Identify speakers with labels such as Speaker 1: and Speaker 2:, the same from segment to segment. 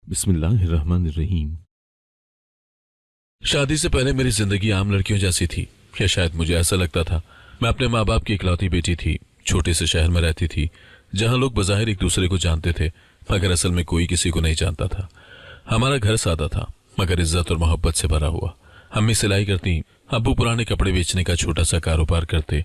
Speaker 1: बिस्मिल्लाहिर्रहमानिर्रहीम। शादी से पहले मेरी जिंदगी आम लड़कियों जैसी थी, या शायद मुझे ऐसा लगता था। मैं अपने माँ बाप की इकलौती बेटी थी। छोटे से शहर में रहती थी जहाँ लोग बज़ाहिर एक दूसरे को जानते थे, मगर असल में कोई किसी को नहीं जानता था। हमारा घर सादा था मगर इज्जत और मोहब्बत से भरा हुआ। अम्मी सिलाई करती, अब्बू पुराने कपड़े बेचने का छोटा सा कारोबार करते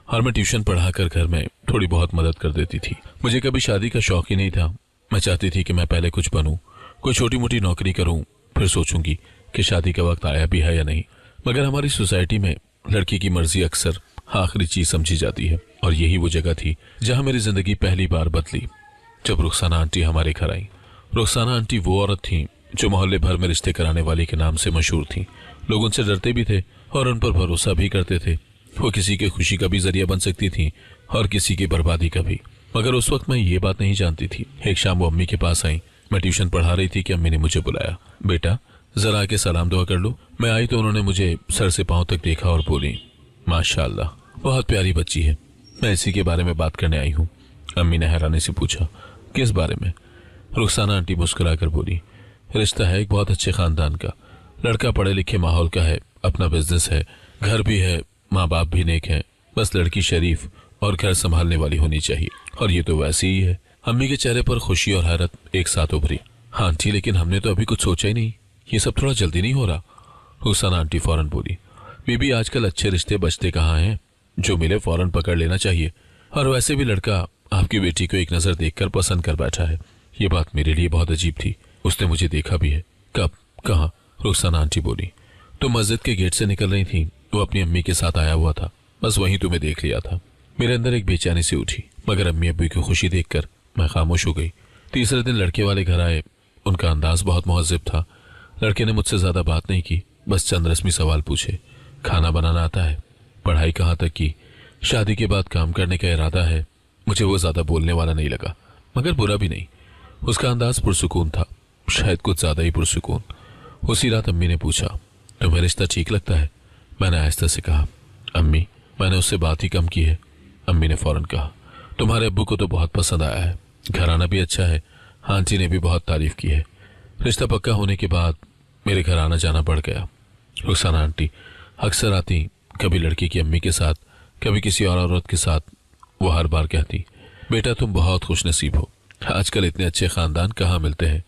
Speaker 1: और मैं ट्यूशन पढ़ाकर घर में थोड़ी बहुत मदद कर देती थी। मुझे कभी शादी का शौक ही नहीं था। मैं चाहती थी कि मैं पहले कुछ बनूं, कोई छोटी मोटी नौकरी करूं, फिर सोचूंगी कि शादी का वक्त आया भी है या नहीं। मगर हमारी सोसाइटी में लड़की की मर्जी अक्सर आखिरी चीज समझी जाती है, और यही वो जगह थी जहां मेरी जिंदगी पहली बार बदली, जब रुखसाना आंटी हमारे घर आई। रुखसाना आंटी वो औरत थी जो मोहल्ले भर में रिश्ते कराने वाली के नाम से मशहूर थी। लोग उनसे डरते भी थे और उन पर भरोसा भी करते थे। वो किसी की खुशी का भी जरिया बन सकती थी और किसी की बर्बादी का भी। मगर उस वक्त मैं ये बात नहीं जानती थी। एक शाम वो अम्मी के पास आई। मैं ट्यूशन पढ़ा रही थी कि अम्मी ने मुझे बुलाया। बेटा जरा आके सलाम दुआ कर लो। मैं आई तो उन्होंने मुझे सर से पांव तक देखा और बोली, माशाल्लाह बहुत प्यारी बच्ची है। मैं इसी के बारे में बात करने आई हूँ। अम्मी ने हैरानी से पूछा, किस बारे में? रुखसाना आंटी मुस्कुराकर बोली, रिश्ता है एक बहुत अच्छे खानदान का। लड़का पढ़े लिखे माहौल का है, अपना बिजनेस है, घर भी है, माँ बाप भी नेक हैं। बस लड़की शरीफ और घर संभालने वाली होनी चाहिए। और ये तो वैसे ही है। अम्मी के चेहरे पर खुशी और हैरत एक साथ उभरी। हाँ आंटी, लेकिन हमने तो अभी कुछ सोचा ही नहीं। ये सब थोड़ा जल्दी नहीं हो रहा? रुखसाना आंटी फौरन बोली, बीबी आजकल अच्छे रिश्ते बचते कहाँ हैं? जो मिले फौरन पकड़ लेना चाहिए। और वैसे भी लड़का आपकी बेटी को एक नजर देखकर पसंद कर बैठा है। ये बात मेरे लिए बहुत अजीब थी। उसने मुझे देखा भी है। कब? कहाँ? रुखसाना आंटी बोली, तो मस्जिद के गेट से निकल रही थी, वो अपनी अम्मी के साथ आया हुआ था। बस वहीं तुम्हें देख लिया था। मेरे अंदर एक बेचैनी सी उठी, मगर अम्मी अब्बू की खुशी देखकर मैं खामोश हो गई। तीसरे दिन लड़के वाले घर आए। उनका अंदाज बहुत मुहज्जब था। लड़के ने मुझसे ज्यादा बात नहीं की, बस चंद रस्मी सवाल पूछे। खाना बनाना आता है? पढ़ाई कहाँ तक की? शादी के बाद काम करने का इरादा है? मुझे वो ज्यादा बोलने वाला नहीं लगा, मगर बुरा भी नहीं। उसका अंदाज पुरसुकून था, शायद कुछ ज्यादा ही पुरसुकून। उसी रात अम्मी ने पूछा, तुम्हें रिश्ता ठीक लगता है? मैंने आहिस्ता से कहा, अम्मी मैंने उससे बात ही कम की है। अम्मी ने फौरन कहा, तुम्हारे अब्बू को तो बहुत पसंद आया है, घराना भी अच्छा है, आंटी ने भी बहुत तारीफ की है। रिश्ता पक्का होने के बाद मेरे घर आना जाना बढ़ गया। रुखसाना आंटी अक्सर आती, कभी लड़की की अम्मी के साथ, कभी किसी और औरत के साथ। वो हर बार कहती, बेटा तुम बहुत खुशनसीब हो, आजकल इतने अच्छे खानदान कहाँ मिलते हैं।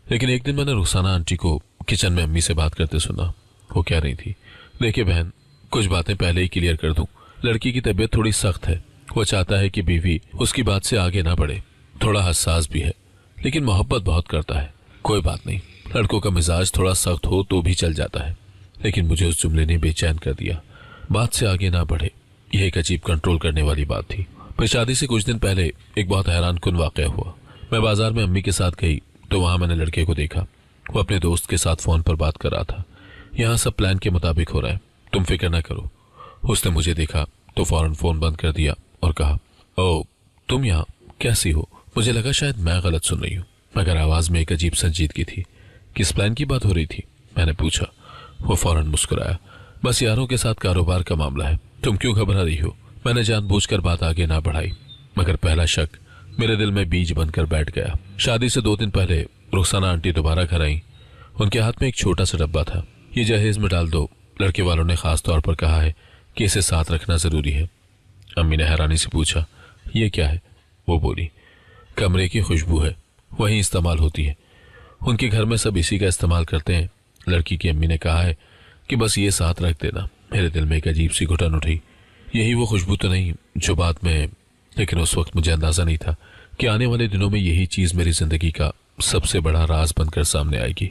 Speaker 1: लेकिन एक दिन मैंने रुखसाना आंटी को किचन में अम्मी से बात करते सुना। वो कह रही थी, देखिए बहन, कुछ बातें पहले ही क्लियर कर दूं। लड़की की तबीयत थोड़ी सख्त है। वो चाहता है कि बीवी उसकी बात से आगे ना बढ़े। थोड़ा हसास भी है, लेकिन मोहब्बत बहुत करता है। कोई बात नहीं, लड़कों का मिजाज थोड़ा सख्त हो तो भी चल जाता है। लेकिन मुझे उस जुमले ने बेचैन कर दिया। बात से आगे ना बढ़े, यह एक अजीब कंट्रोल करने वाली बात थी। फिर शादी से कुछ दिन पहले एक बहुत हैरान कुन वाकया हुआ। मैं बाजार में अम्मी के साथ गई तो वहां मैंने लड़के को देखा। वो अपने दोस्त के साथ फोन पर बात कर रहा था। यहाँ सब प्लान के मुताबिक हो रहा है, तुम फिक्र ना करो। उसने मुझे देखा तो फौरन फोन बंद कर दिया और कहा, ओ तुम यहाँ कैसी हो? मुझे लगा शायद मैं गलत सुन रही हूँ, मगर आवाज में एक अजीब संजीदगी थी। किस प्लान की बात हो रही थी? मैंने पूछा। वो फौरन मुस्कुराया, बस यारों के साथ कारोबार का मामला है, तुम क्यों घबरा रही हो? मैंने जानबूझकर बात आगे ना बढ़ाई, मगर पहला शक मेरे दिल में बीज बनकर बैठ गया। शादी से 2 दिन पहले रुखसाना आंटी दोबारा घर आई। उनके हाथ में एक छोटा सा डब्बा था। ये जहेज में डाल दो, लड़के वालों ने खास तौर पर कहा है कि इसे साथ रखना जरूरी है। अम्मी ने हैरानी से पूछा, ये क्या है? वो बोली, कमरे की खुशबू है, वही इस्तेमाल होती है। उनके घर में सब इसी का इस्तेमाल करते हैं। लड़की की अम्मी ने कहा है कि बस ये साथ रख देना। मेरे दिल में एक अजीब सी घुटन उठी। यही वो खुशबू तो नहीं जो बाद में, लेकिन उस वक्त मुझे अंदाजा नहीं था कि आने वाले दिनों में यही चीज मेरी जिंदगी का सबसे बड़ा राज बनकर सामने आएगी।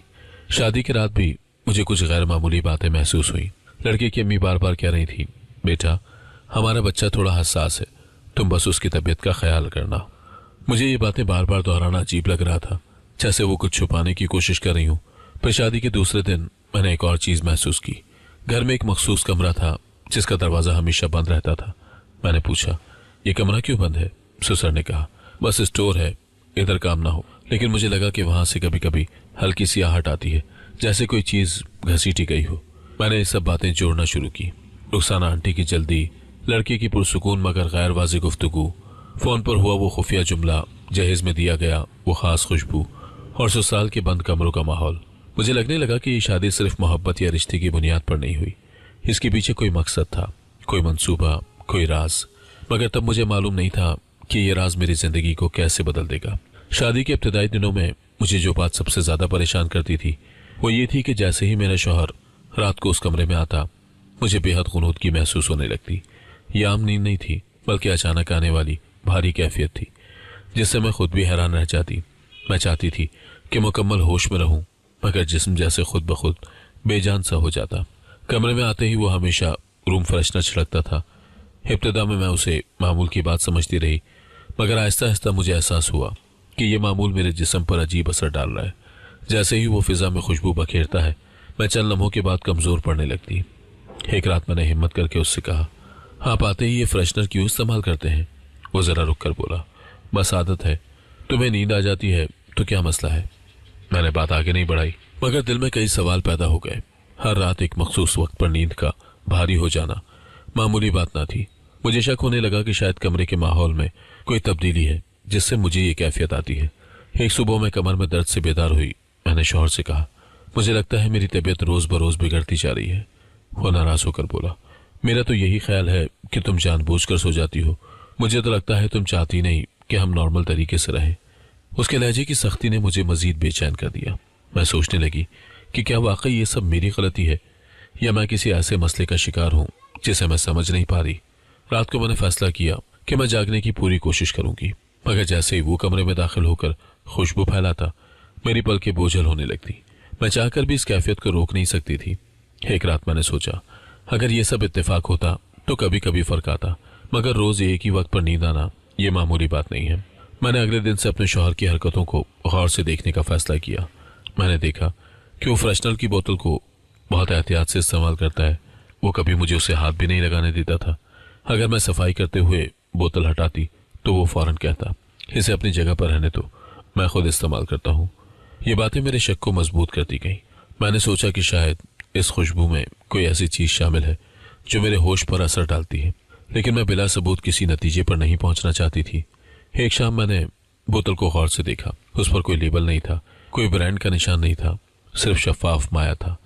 Speaker 1: शादी की रात भी मुझे कुछ गैर मामूली बातें महसूस हुई। लड़के की अम्मी बार बार कह रही थी, बेटा हमारा बच्चा थोड़ा हसास है, तुम बस उसकी तबीयत का ख्याल करना। मुझे ये बातें बार बार दोहराना अजीब लग रहा था, जैसे वो कुछ छुपाने की कोशिश कर रही हूँ। फिर शादी के दूसरे दिन मैंने एक और चीज महसूस की। घर में एक मखसूस कमरा था जिसका दरवाजा हमेशा बंद रहता था। मैंने पूछा, ये कमरा क्यों बंद है? ससुर ने कहा, बस स्टोर है, इधर काम ना हो। लेकिन मुझे लगा कि वहां से कभी कभी हल्की सी आहट आती है, जैसे कोई चीज घसीटी गई हो। मैंने ये सब बातें जोड़ना शुरू की। रुखसाना आंटी की जल्दी, लड़के की पुरसुकून मगर गैर वाज़ेह गुफ्तगू, फोन पर हुआ वो खुफिया जुमला, जहेज में दिया गया वो खास खुशबू, और ससुराल के बंद कमरों का माहौल। मुझे लगने लगा कि ये शादी सिर्फ मोहब्बत या रिश्ते की बुनियाद पर नहीं हुई, इसके पीछे कोई मकसद था, कोई मंसूबा, कोई राज। मगर तब मुझे मालूम नहीं था कि ये राज मेरी जिंदगी को कैसे बदल देगा। शादी के इब्तिदाई दिनों में मुझे जो बात सबसे ज्यादा परेशान करती थी वो ये थी कि जैसे ही मेरा शौहर रात को उस कमरे में आता, मुझे बेहद गुनूदगी महसूस होने लगती। ये आम नींद नहीं थी, बल्कि अचानक आने वाली भारी कैफियत थी, जिससे मैं खुद भी हैरान रह जाती। मैं चाहती थी कि मुकम्मल होश में रहूं, मगर जिस्म जैसे खुद ब खुद बेजान सा हो जाता। कमरे में आते ही वो हमेशा रूम फ्रेशनर छिड़कता था। इब्तिदा में मैं उसे मामूल की बात समझती रही, मगर आहिस्ता आहिस्ता मुझे एहसास हुआ कि ये मामूल मेरे जिस्म पर अजीब असर डाल रहा है। जैसे ही वो फिजा में खुशबू बखेरता है, मैं चंद लम्हों के बाद कमजोर पड़ने लगती। एक रात मैंने हिम्मत करके उससे कहा, आप आते ही ये फ्रेशनर क्यों इस्तेमाल करते हैं? वो जरा रुक कर बोला, बस आदत है। तुम्हें नींद आ जाती है तो क्या मसला है? मैंने बात आगे नहीं बढ़ाई, मगर दिल में कई सवाल पैदा हो गए। हर रात एक मखसूस वक्त पर नींद का भारी हो जाना मामूली बात ना थी। मुझे शक होने लगा कि शायद कमरे के माहौल में कोई तब्दीली है, जिससे मुझे ये कैफियत आती है। एक सुबह मैं कमर में दर्द से बेदार हुई। मैंने शौहर से कहा, मुझे लगता है मेरी तबीयत रोज बरोज बिगड़ती जा रही है। वो नाराज होकर बोला, मेरा तो यही ख्याल है कि तुम जानबूझकर सो जाती हो। मुझे तो लगता है तुम चाहती नहीं कि हम नॉर्मल तरीके से रहें। उसके लहजे की सख्ती ने मुझे मजीद बेचैन कर दिया। मैं सोचने लगी कि क्या वाकई ये सब मेरी गलती है, या मैं किसी ऐसे मसले का शिकार हूं जिसे मैं समझ नहीं पा रही। रात को मैंने फैसला किया कि मैं जागने की पूरी कोशिश करूंगी, मगर जैसे ही वो कमरे में दाखिल होकर खुशबू फैलाता, मेरी पलकें बोझल होने लगती। मैं चाहकर भी इस कैफियत को रोक नहीं सकती थी। एक रात मैंने सोचा, अगर ये सब इत्तेफाक होता तो कभी कभी फर्क आता, मगर रोज एक ही वक्त पर नींद आना ये मामूली बात नहीं है। मैंने अगले दिन से अपने शौहर की हरकतों को गौर से देखने का फैसला किया। मैंने देखा कि वो फ्रेशनर की बोतल को बहुत एहतियात से इस्तेमाल करता है। वो कभी मुझे उसे हाथ भी नहीं लगाने देता था। अगर मैं सफाई करते हुए बोतल हटाती तो वो फौरन कहता, इसे अपनी जगह पर रहने दो, मैं खुद इस्तेमाल करता हूँ। ये बातें मेरे शक को मजबूत करती गईं। मैंने सोचा कि शायद इस खुशबू में कोई ऐसी चीज शामिल है जो मेरे होश पर असर डालती है, लेकिन मैं बिला सबूत किसी नतीजे पर नहीं पहुंचना चाहती थी। एक शाम मैंने बोतल को गौर से देखा। उस पर कोई लेबल नहीं था, कोई ब्रांड का निशान नहीं था, सिर्फ शफाफ माया था।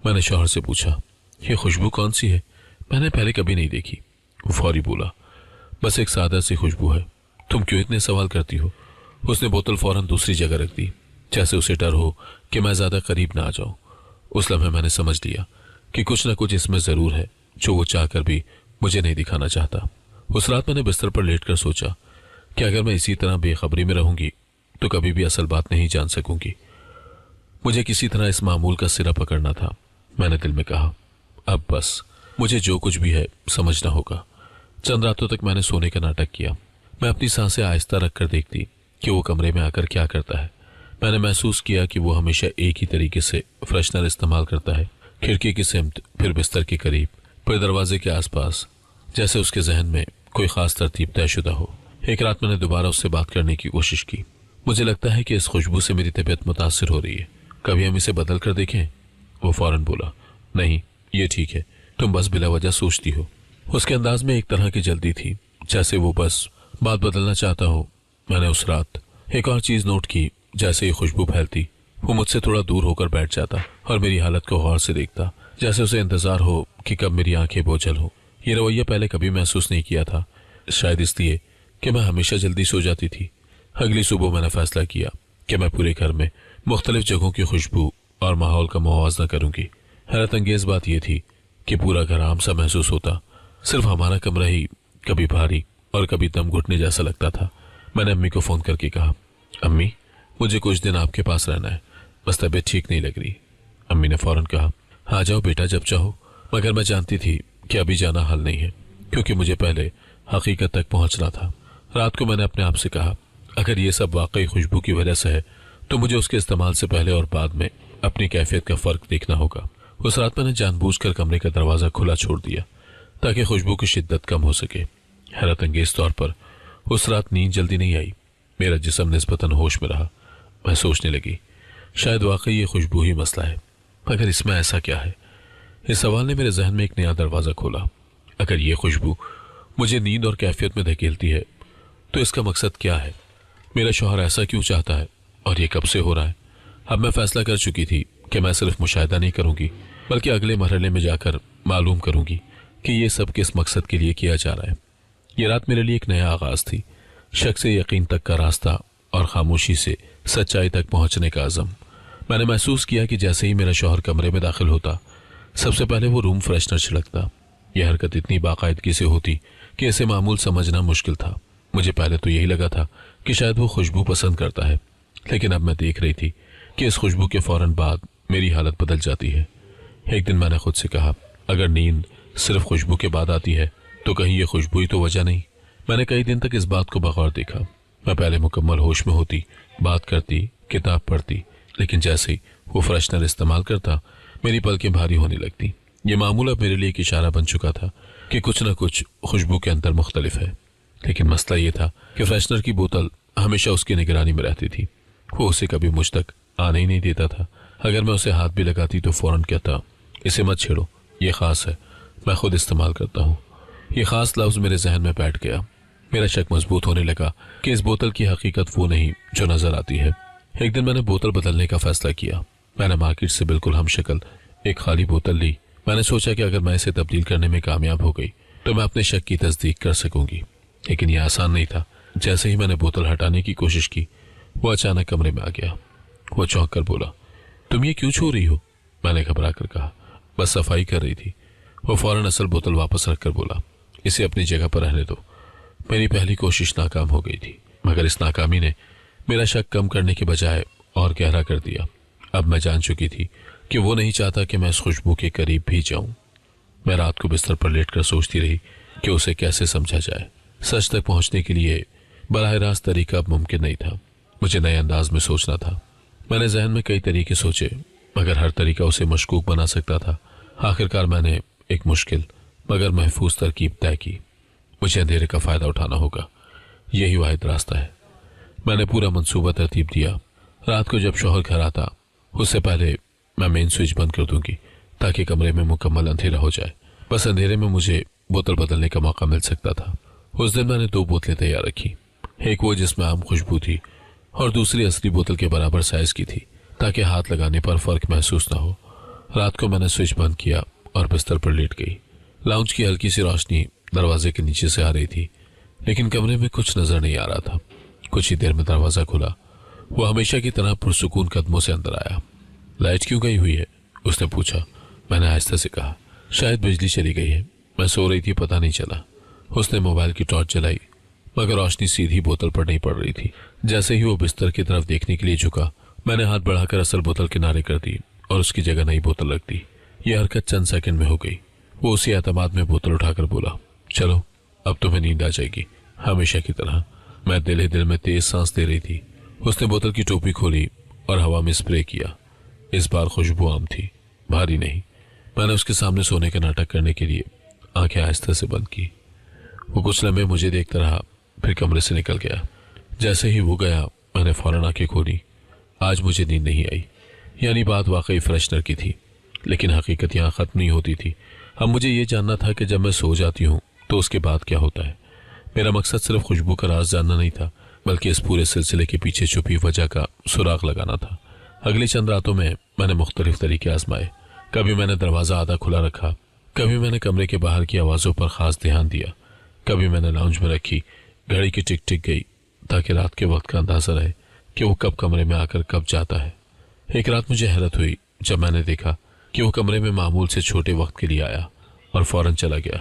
Speaker 1: मैंने शौहर से पूछा, ये खुशबू कौन सी है? मैंने पहले कभी नहीं देखी। वो फौरी बोला, बस एक सादा सी खुशबू है, तुम क्यों इतने सवाल करती हो? उसने बोतल फौरन दूसरी जगह रख दी, जैसे उसे डर हो कि मैं ज्यादा करीब ना आ जाऊं। उस लम्हे मैंने समझ लिया कि कुछ ना कुछ इसमें जरूर है जो वो चाहकर भी मुझे नहीं दिखाना चाहता। उस रात मैंने बिस्तर पर लेटकर सोचा कि अगर मैं इसी तरह बेखबरी में रहूंगी तो कभी भी असल बात नहीं जान सकूंगी। मुझे किसी तरह इस मामूल का सिरा पकड़ना था। मैंने दिल में कहा, अब बस मुझे जो कुछ भी है समझना होगा। चंद रातों तक मैंने सोने का नाटक किया। मैं अपनी सांसें आहिस्ता रखकर देखती कि वो कमरे में आकर क्या करता है। मैंने महसूस किया कि वो हमेशा एक ही तरीके से फ्रेशनर इस्तेमाल करता है, खिड़की की सिमत, फिर बिस्तर के करीब, फिर दरवाजे के आसपास, जैसे उसके जहन में कोई खास तरतीब तयशुदा हो। एक रात मैंने दोबारा उससे बात करने की कोशिश की। मुझे लगता है कि इस खुशबू से मेरी तबीयत मुतासिर हो रही है, कभी हम इसे बदल कर देखें? वो फौरन बोला, नहीं ये ठीक है, तुम बस बिला वजह सोचती हो। उसके अंदाज में एक तरह की जल्दी थी, जैसे वो बस बात बदलना चाहता हो। मैंने उस रात एक और चीज नोट की, जैसे ही खुशबू फैलती वो मुझसे थोड़ा दूर होकर बैठ जाता और मेरी हालत को गौर से देखता, जैसे उसे इंतजार हो कि कब मेरी आंखें बोझल हो। ये रवैया पहले कभी महसूस नहीं किया था, शायद इसलिए कि मैं हमेशा जल्दी सो जाती थी। अगली सुबह मैंने फैसला किया कि मैं पूरे घर में मुख्तलिफ जगहों की खुशबू और माहौल का मुआवजा करूंगी। हैरत अंगेज बात यह थी कि पूरा घर आम सा महसूस होता, सिर्फ हमारा कमरा ही कभी भारी और कभी दम घुटने जैसा लगता था। मैंने अम्मी को फोन करके कहा, अम्मी मुझे कुछ दिन आपके पास रहना है, बस तबीयत ठीक नहीं लग रही। अम्मी ने फौरन कहा, आ जाओ बेटा जब चाहो। मगर मैं जानती थी कि अभी जाना हल नहीं है, क्योंकि मुझे पहले हकीकत तक पहुंचना था। रात को मैंने अपने आप से कहा, अगर ये सब वाकई खुशबू की वजह से है तो मुझे उसके इस्तेमाल से पहले और बाद में अपनी कैफियत का फर्क देखना होगा। उस रात मैंने जानबूझकर कमरे का दरवाजा खुला छोड़ दिया ताकि खुशबू की शिद्दत कम हो सके। हैरत अंगेज तौर पर उस रात नींद जल्दी नहीं आई। मेरा जिस्म निस्बतन होश में रहा। मैं सोचने लगी, शायद वाकई ये खुशबू ही मसला है, मगर इसमें ऐसा क्या है? इस सवाल ने मेरे जहन में एक नया दरवाजा खोला। अगर ये खुशबू मुझे नींद और कैफियत में धकेलती है तो इसका मकसद क्या है? मेरा शौहर ऐसा क्यों चाहता है और ये कब से हो रहा है? अब मैं फैसला कर चुकी थी कि मैं सिर्फ मुशाहिदा नहीं करूंगी, बल्कि अगले मरहले में जाकर मालूम करूंगी कि ये सब किस मकसद के लिए किया जा रहा है। ये रात मेरे लिए एक नया आगाज थी, शक से यकीन तक का रास्ता और खामोशी से सच्चाई तक पहुंचने का अज़म। मैंने महसूस किया कि जैसे ही मेरा शौहर कमरे में दाखिल होता, सबसे पहले वो रूम फ्रेशनर छिड़कता। यह हरकत इतनी बाकायदगी से होती कि इसे मामूल समझना मुश्किल था। मुझे पहले तो यही लगा था कि शायद वो खुशबू पसंद करता है, लेकिन अब मैं देख रही थी कि इस खुशबू के फौरन बाद मेरी हालत बदल जाती है। एक दिन मैंने खुद से कहा, अगर नींद सिर्फ खुशबू के बाद आती है तो कहीं ये खुशबू ही तो वजह नहीं। मैंने कई दिन तक इस बात को बगौर देखा। मैं पहले मुकम्मल होश में होती, बात करती, किताब पढ़ती, लेकिन जैसे ही वो फ्रेशनर इस्तेमाल करता, मेरी पलकें भारी होने लगती। ये मामूल अब मेरे लिए एक इशारा बन चुका था कि कुछ न कुछ खुशबू के अंदर मुख्तलिफ है। लेकिन मसला ये था कि फ्रेशनर की बोतल हमेशा उसकी निगरानी में रहती थी। वो उसे कभी मुझ तक आने ही नहीं देता था। अगर मैं उसे हाथ भी लगाती तो फौरन कहता, इसे मत छेड़ो, ये खास है, मैं खुद इस्तेमाल करता हूँ। ये खास लफ्ज़ मेरे जहन में बैठ गया। मेरा शक मजबूत होने लगा कि इस बोतल की हकीकत वो नहीं जो नजर आती है। एक दिन मैंने बोतल बदलने का फैसला किया। मैंने मार्केट से बिल्कुल हमशक्ल एक खाली बोतल ली। मैंने सोचा कि अगर मैं इसे तब्दील करने में कामयाब हो गई तो मैं अपने शक की तस्दीक कर सकूंगी, लेकिन यह आसान नहीं था। जैसे ही मैंने बोतल हटाने की कोशिश की, वो अचानक कमरे में आ गया। वो चौंक कर बोला, तुम ये क्यों छू रही हो? मैंने घबरा कर कहा, बस सफाई कर रही थी। वो फौरन असल बोतल वापस रखकर बोला, इसे अपनी जगह पर रहने दो। मेरी पहली कोशिश नाकाम हो गई थी, मगर इस नाकामी ने मेरा शक कम करने के बजाय और गहरा कर दिया। अब मैं जान चुकी थी कि वो नहीं चाहता कि मैं इस खुशबू के करीब भी जाऊं। मैं रात को बिस्तर पर लेटकर सोचती रही कि उसे कैसे समझा जाए। सच तक पहुंचने के लिए बराह रास्त तरीका अब मुमकिन नहीं था। मुझे नए अंदाज में सोचना था। मैंने जहन में कई तरीके सोचे, मगर हर तरीका उसे मशकूक बना सकता था। आखिरकार मैंने एक मुश्किल मगर महफूज तरकीब तय की। मुझे अंधेरे का फायदा उठाना होगा, यही वाहिद रास्ता है। मैंने पूरा मंसूबा तरतीब दिया। रात को जब शौहर घर आता, उससे पहले मैं मेन स्विच बंद कर दूंगी ताकि कमरे में मुकम्मल अंधेरा हो जाए। बस अंधेरे में मुझे बोतल बदलने का मौका मिल सकता था। उस दिन मैंने 2 बोतलें तैयार रखी, एक वो जिसमें आम खुशबू थी और दूसरी असली बोतल के बराबर साइज की थी, ताकि हाथ लगाने पर फर्क महसूस ना हो। रात को मैंने स्विच बंद किया और बिस्तर पर लेट गई। लाउंज की हल्की सी रोशनी दरवाजे के नीचे से आ रही थी, लेकिन कमरे में कुछ नजर नहीं आ रहा था। कुछ ही देर में दरवाजा खुला। वो हमेशा की तरह पुरसुकून कदमों से अंदर आया। लाइट क्यों गई हुई है? उसने पूछा। मैंने आहिस्ता से कहा, शायद बिजली चली गई है, मैं सो रही थी, पता नहीं चला। उसने मोबाइल की टॉर्च जलाई, मगर रोशनी सीधी बोतल पर नहीं पड़ रही थी। जैसे ही वो बिस्तर की तरफ देखने के लिए झुका, मैंने हाथ बढ़ाकर असल बोतल किनारे कर दी और उसकी जगह नई बोतल रख दी। यह हरकत चंद सेकंड में हो गई। वो उसी एतमाद में बोतल उठाकर बोला, चलो अब तुम्हें नींद आ जाएगी, हमेशा की तरह। मैं दिल ही दिल में तेज सांस दे रही थी। उसने बोतल की टोपी खोली और हवा में स्प्रे किया। इस बार खुशबू आम थी, भारी नहीं। मैंने उसके सामने सोने का नाटक करने के लिए आंखें आहिस्ता से बंद की। वो कुछ लम्हे मुझे देखता रहा, फिर कमरे से निकल गया। जैसे ही वो गया, मैंने फौरन आंखें खोली। आज मुझे नींद नहीं आई। यानी बात वाकई फ्रेशनर की थी, लेकिन हकीकत यहाँ ख़त्म नहीं होती थी। अब मुझे ये जानना था कि जब मैं सो जाती हूँ तो उसके बाद क्या होता है। मेरा मकसद सिर्फ खुशबू का राज जानना नहीं था, बल्कि इस पूरे सिलसिले के पीछे छुपी वजह का सुराग लगाना था। अगली चंद रातों में मैंने मुख्तलिफ तरीके आजमाए। कभी मैंने दरवाज़ा आधा खुला रखा, कभी मैंने कमरे के बाहर की आवाज़ों पर ख़ास ध्यान दिया, कभी मैंने लाउंज में रखी घड़ी की टिक टिक गई ताकि रात के वक्त का अंदाज़ा रहे कि वो कब कमरे में आकर कब जाता है। एक रात मुझे हैरत हुई जब मैंने देखा कि वो कमरे में मामूल से छोटे वक्त के लिए आया और फौरन चला गया।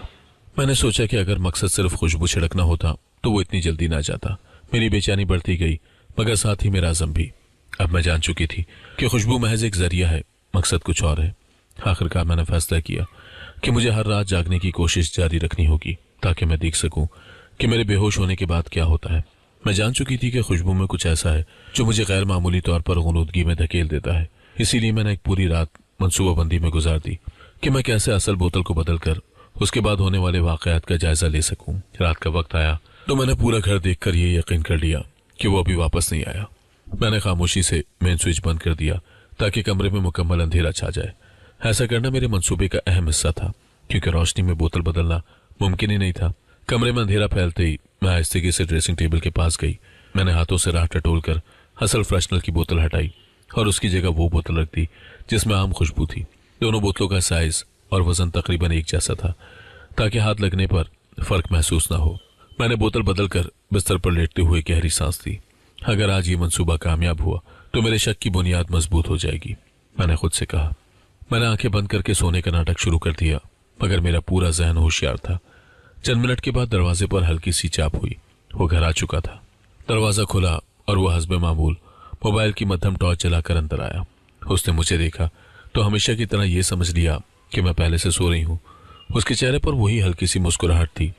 Speaker 1: मैंने सोचा कि अगर मकसद सिर्फ खुशबू छिड़कना होता तो वो इतनी जल्दी ना जाता। मेरी बेचैनी बढ़ती गई, मगर साथ ही मेरा अज़म भी। अब मैं जान चुकी थी कि खुशबू महज एक जरिया है, मकसद कुछ और है। आखिरकार मैंने फैसला किया कि मुझे हर रात जागने की कोशिश जारी रखनी होगी ताकि मैं देख सकूं कि मेरे बेहोश होने के बाद क्या होता है। मैं जान चुकी थी कि खुशबू में कुछ ऐसा है जो मुझे गैर मामूली तौर पर गुनूदगी में धकेल देता है। इसीलिए मैंने एक पूरी रात मनसूबाबंदी में गुजार दी कि मैं कैसे असल बोतल को बदल कर उसके बाद होने वाले वाकयात का जायजा ले सकूं। रात का वक्त आया तो मैंने पूरा घर देखकर ये यकीन कर लिया कि वो अभी वापस नहीं आया। मैंने खामोशी से मेन स्विच बंद कर दिया ताकि कमरे में मुकम्मल अंधेरा छा जाए। ऐसा करना मेरे मंसूबे का अहम हिस्सा था, क्योंकि रोशनी में बोतल बदलना मुमकिन ही नहीं था। कमरे में अंधेरा फैलते ही मैं आहिस्तेगी से ड्रेसिंग टेबल के पास गई। मैंने हाथों से राह टटोल कर असल फ्रेशनर की बोतल हटाई और उसकी जगह वो बोतल रख दी जिसमें आम खुशबू थी। दोनों बोतलों का साइज और वजन तकरीबन एक जैसा था ताकि हाथ लगने पर फर्क महसूस ना हो। मैंने बोतल बदलकर बिस्तर पर लेटते हुए गहरी सांस ली। अगर आज ये मंसूबा कामयाब हुआ तो मेरे शक की बुनियाद मजबूत हो जाएगी, मैंने खुद से कहा। मैंने आंखें बंद करके सोने का नाटक शुरू कर दिया, मगर मेरा पूरा जहन होशियार था। चंद मिनट के बाद दरवाजे पर हल्की सी चाप हुई। वो घर आ चुका था। दरवाजा खुला और वो हस्बे मामूल मोबाइल की मध्यम टॉर्च जलाकर अंदर आया। उसने मुझे देखा तो हमेशा की तरह ये समझ लिया कि मैं पहले से सो रही हूँ। उसके चेहरे पर वही हल्की सी मुस्कुराहट थी